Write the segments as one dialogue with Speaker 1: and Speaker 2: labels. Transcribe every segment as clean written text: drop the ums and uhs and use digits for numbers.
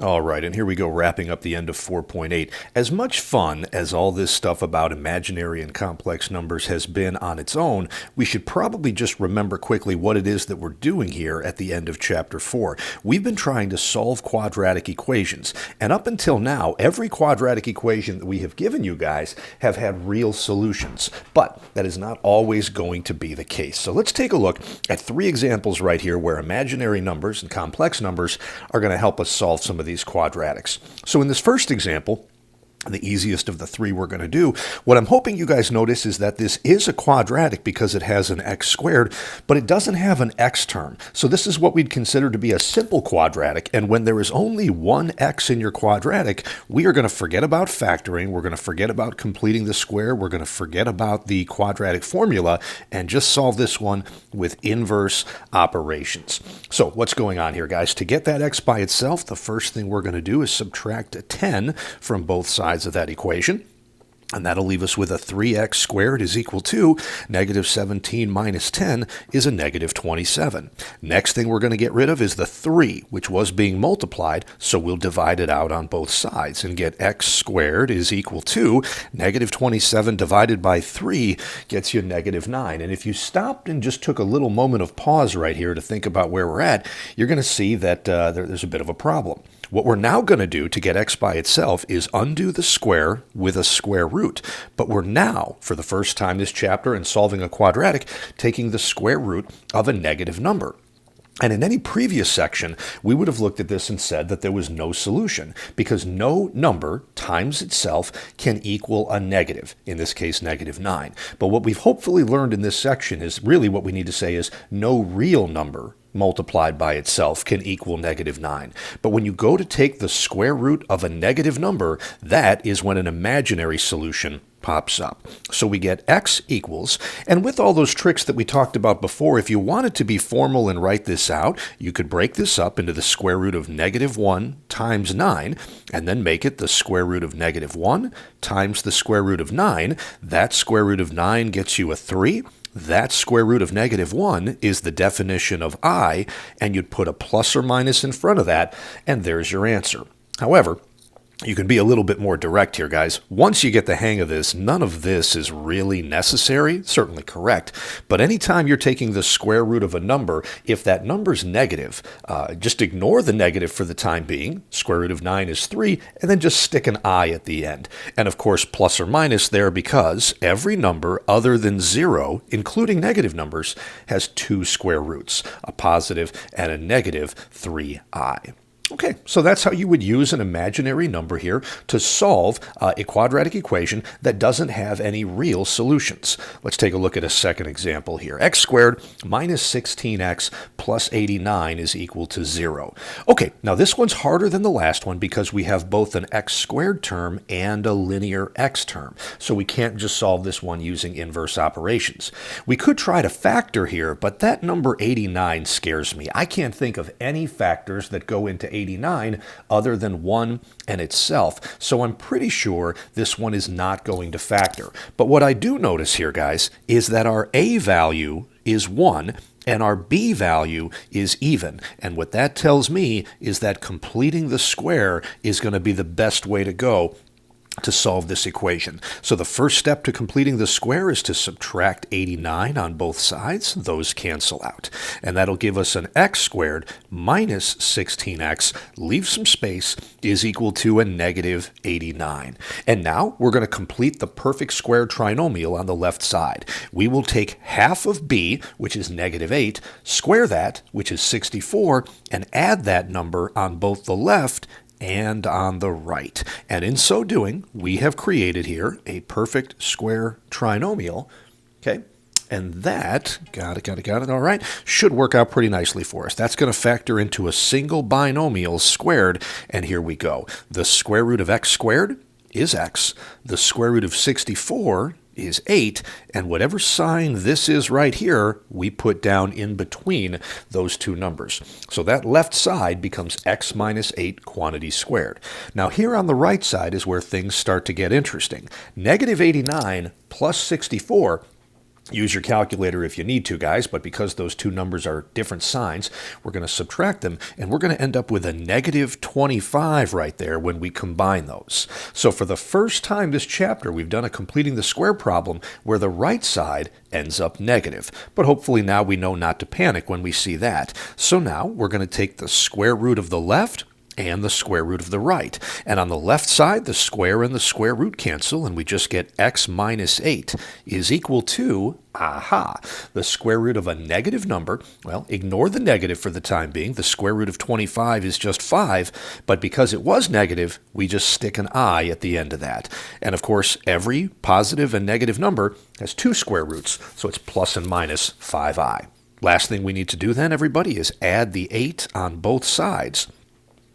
Speaker 1: All right, and here we go, wrapping up the end of 4.8. As much fun as all this stuff about imaginary and complex numbers has been on its own, we should probably just remember quickly what it is that we're doing here at the end of Chapter 4. We've been trying to solve quadratic equations, and up until now, every quadratic equation that we have given you guys have had real solutions. But that is not always going to be the case. So let's take a look at 3 examples right here where imaginary numbers and complex numbers are going to help us solve some of these quadratics. So in this first example, the easiest of the 3 we're going to do, what I'm hoping you guys notice is that this is a quadratic because it has an x squared, but it doesn't have an x term. So this is what we'd consider to be a simple quadratic, and when there is only one x in your quadratic, we are going to forget about factoring, we're going to forget about completing the square, we're going to forget about the quadratic formula, and just solve this one with inverse operations. So what's going on here, guys? To get that x by itself, the first thing we're going to do is subtract a 10 from both sides of that equation. And that'll leave us with a 3x squared is equal to negative 17 minus 10 is a negative 27. Next thing we're going to get rid of is the 3, which was being multiplied, so we'll divide it out on both sides and get x squared is equal to negative 27 divided by 3 gets you negative 9. And if you stopped and just took a little moment of pause right here to think about where we're at, you're going to see that there's a bit of a problem. What we're now going to do to get x by itself is undo the square with a square root. But we're now, for the first time this chapter in solving a quadratic, taking the square root of a negative number. And in any previous section, we would have looked at this and said that there was no solution because no number times itself can equal a negative, in this case, negative 9. But what we've hopefully learned in this section is really what we need to say is no real number multiplied by itself can equal negative 9. But when you go to take the square root of a negative number, that is when an imaginary solution pops up. So we get x equals, and with all those tricks that we talked about before, if you wanted to be formal and write this out, you could break this up into the square root of negative 1 times 9, and then make it the square root of negative 1 times the square root of 9. That square root of 9 gets you a 3. That square root of negative 1 is the definition of I, and you'd put a plus or minus in front of that, and there's your answer. However, you can be a little bit more direct here, guys. Once you get the hang of this, none of this is really necessary, certainly correct, but anytime you're taking the square root of a number, if that number's negative, just ignore the negative for the time being. Square root of 9 is 3, and then just stick an I at the end. And of course, plus or minus there because every number other than 0, including negative numbers, has 2 square roots, a positive and a negative 3i. Okay, so that's how you would use an imaginary number here to solve a quadratic equation that doesn't have any real solutions. Let's take a look at a second example here. X squared minus 16x plus 89 is equal to 0. Okay, now this one's harder than the last one because we have both an x squared term and a linear x term. So we can't just solve this one using inverse operations. We could try to factor here, but that number 89 scares me. I can't think of any factors that go into 89 other than 1 and itself. So I'm pretty sure this one is not going to factor. But what I do notice here, guys, is that our a value is 1 and our b value is even. And what that tells me is that completing the square is going to be the best way to go to solve this equation. So the first step to completing the square is to subtract 89 on both sides. Those cancel out. And that'll give us an x squared minus 16x, leave some space, is equal to a negative 89. And now we're going to complete the perfect square trinomial on the left side. We will take half of b, which is negative 8, square that, which is 64, and add that number on both the left and on the right. And in so doing, we have created here a perfect square trinomial, okay? And that, got it, all right, should work out pretty nicely for us. That's going to factor into a single binomial squared, and here we go. The square root of x squared is x. The square root of 64 is 8, and whatever sign this is right here, we put down in between those two numbers. So that left side becomes x minus 8 quantity squared. Now here on the right side is where things start to get interesting. Negative 89 plus 64 Use your calculator if you need to, guys, but because those two numbers are different signs, we're going to subtract them, and we're going to end up with a negative 25 right there when we combine those. So for the first time this chapter, we've done a completing the square problem where the right side ends up negative. But hopefully now we know not to panic when we see that. So now we're going to take the square root of the left and the square root of the right. And on the left side, the square and the square root cancel, and we just get x minus 8 is equal to, the square root of a negative number. Well, ignore the negative for the time being. The square root of 25 is just 5, but because it was negative, we just stick an I at the end of that. And of course, every positive and negative number has two square roots, so it's plus and minus 5i. Last thing we need to do then, everybody, is add the 8 on both sides.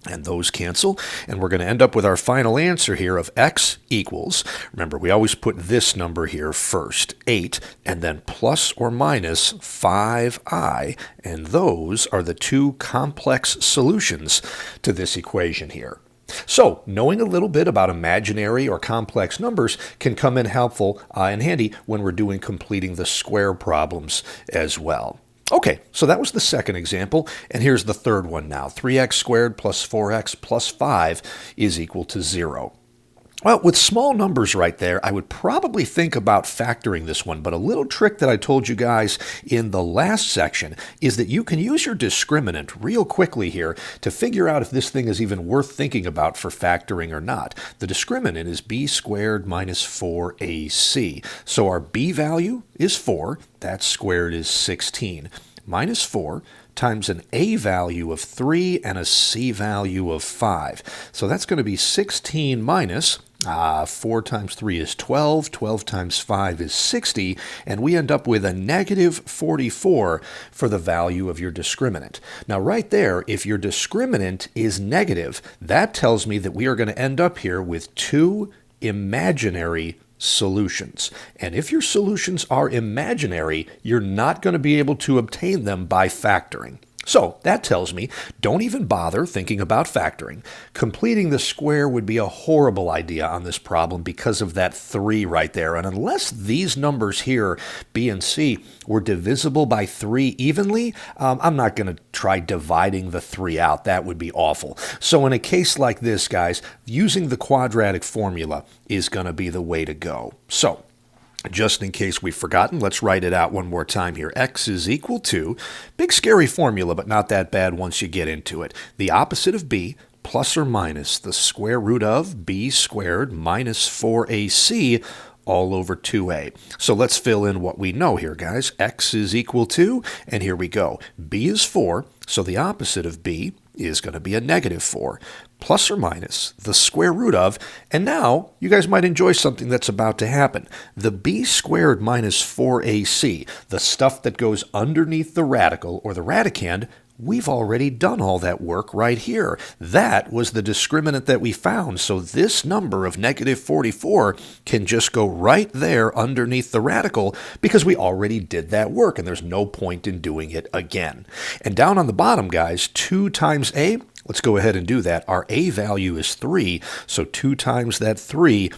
Speaker 1: And those cancel, and we're going to end up with our final answer here of x equals, remember, we always put this number here first, 8, and then plus or minus 5i, and those are the two complex solutions to this equation here. So, knowing a little bit about imaginary or complex numbers can come in helpful and handy when we're doing completing the square problems as well. Okay, so that was the second example, and here's the third one now. 3x squared plus 4x plus 5 is equal to 0. Well, with small numbers right there, I would probably think about factoring this one, but a little trick that I told you guys in the last section is that you can use your discriminant real quickly here to figure out if this thing is even worth thinking about for factoring or not. The discriminant is b squared minus 4ac. So our b value is 4, that squared is 16, minus 4 times an a value of 3 and a c value of 5. So that's going to be 16 minus 4 times 3 is 12, 12 times 5 is 60, and we end up with a negative 44 for the value of your discriminant. Now right there, if your discriminant is negative, that tells me that we are going to end up here with two imaginary solutions. And if your solutions are imaginary, you're not going to be able to obtain them by factoring. So that tells me don't even bother thinking about factoring. Completing the square would be a horrible idea on this problem because of that 3 right there. And unless these numbers here, b and c, were divisible by 3 evenly, I'm not going to try dividing the 3 out. That would be awful. So in a case like this, guys, using the quadratic formula is going to be the way to go. So just in case we've forgotten, let's write it out one more time here. X is equal to, big scary formula, but not that bad once you get into it. The opposite of b plus or minus the square root of b squared minus 4ac all over 2a. So let's fill in what we know here, guys. X is equal to, and here we go. B is 4, so the opposite of b is going to be a negative 4, plus or minus the square root of, and now you guys might enjoy something that's about to happen. The b squared minus 4ac, the stuff that goes underneath the radical or the radicand, we've already done all that work right here. That was the discriminant that we found, so this number of negative 44 can just go right there underneath the radical because we already did that work, and there's no point in doing it again. And down on the bottom, guys, 2 times a, let's go ahead and do that. Our a value is 3, so 2 times that 3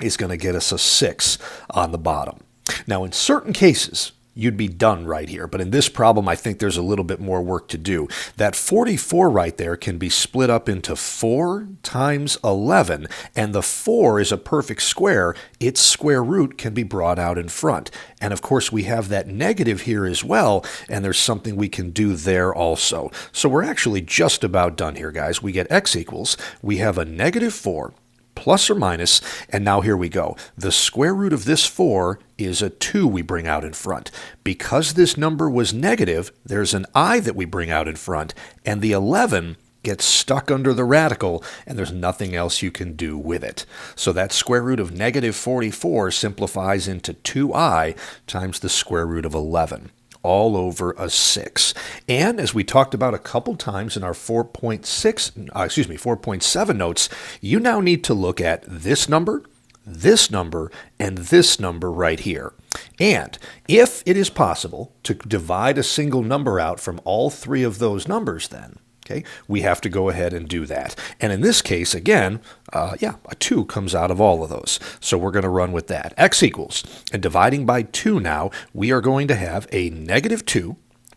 Speaker 1: is going to get us a 6 on the bottom. Now, in certain cases, you'd be done right here. But in this problem, I think there's a little bit more work to do. That 44 right there can be split up into 4 times 11, and the 4 is a perfect square. Its square root can be brought out in front. And of course, we have that negative here as well, and there's something we can do there also. So we're actually just about done here, guys. We get x equals, we have a negative 4, plus or minus, and now here we go. The square root of this 4 is a 2 we bring out in front. Because this number was negative, there's an I that we bring out in front, and the 11 gets stuck under the radical, and there's nothing else you can do with it. So that square root of negative 44 simplifies into 2i times the square root of 11. All over a 6. And as we talked about a couple times in our 4.7 notes, you now need to look at this number, and this number right here. And if it is possible to divide a single number out from all 3 of those numbers then, Okay, we have to go ahead and do that. And in this case, again, a 2 comes out of all of those. So we're going to run with that. X equals, and dividing by 2 now, we are going to have a negative 2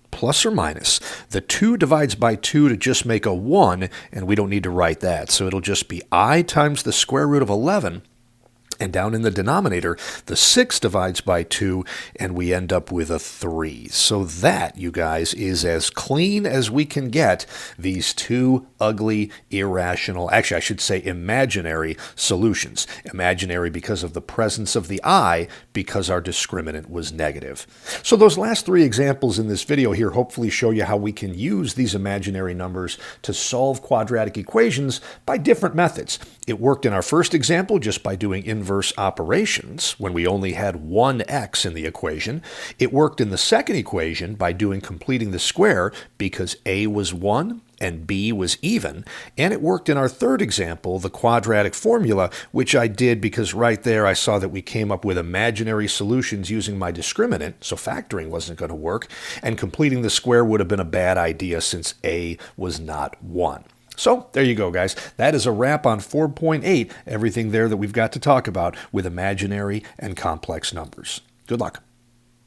Speaker 1: plus or minus. The 2 divides by 2 to just make a 1, and we don't need to write that. So it'll just be I times the square root of 11. And down in the denominator, the 6 divides by 2, and we end up with a 3. So that, you guys, is as clean as we can get these two ugly, irrational, actually I should say imaginary solutions. Imaginary because of the presence of the I, because our discriminant was negative. So those last 3 examples in this video here hopefully show you how we can use these imaginary numbers to solve quadratic equations by different methods. It worked in our first example just by doing inverse operations when we only had one x in the equation. It worked in the second equation by completing the square because a was 1 and b was even. And it worked in our third example, the quadratic formula, which I did because right there I saw that we came up with imaginary solutions using my discriminant, so factoring wasn't going to work, and completing the square would have been a bad idea since a was not 1. So there you go, guys. That is a wrap on 4.8, everything there that we've got to talk about with imaginary and complex numbers. Good luck.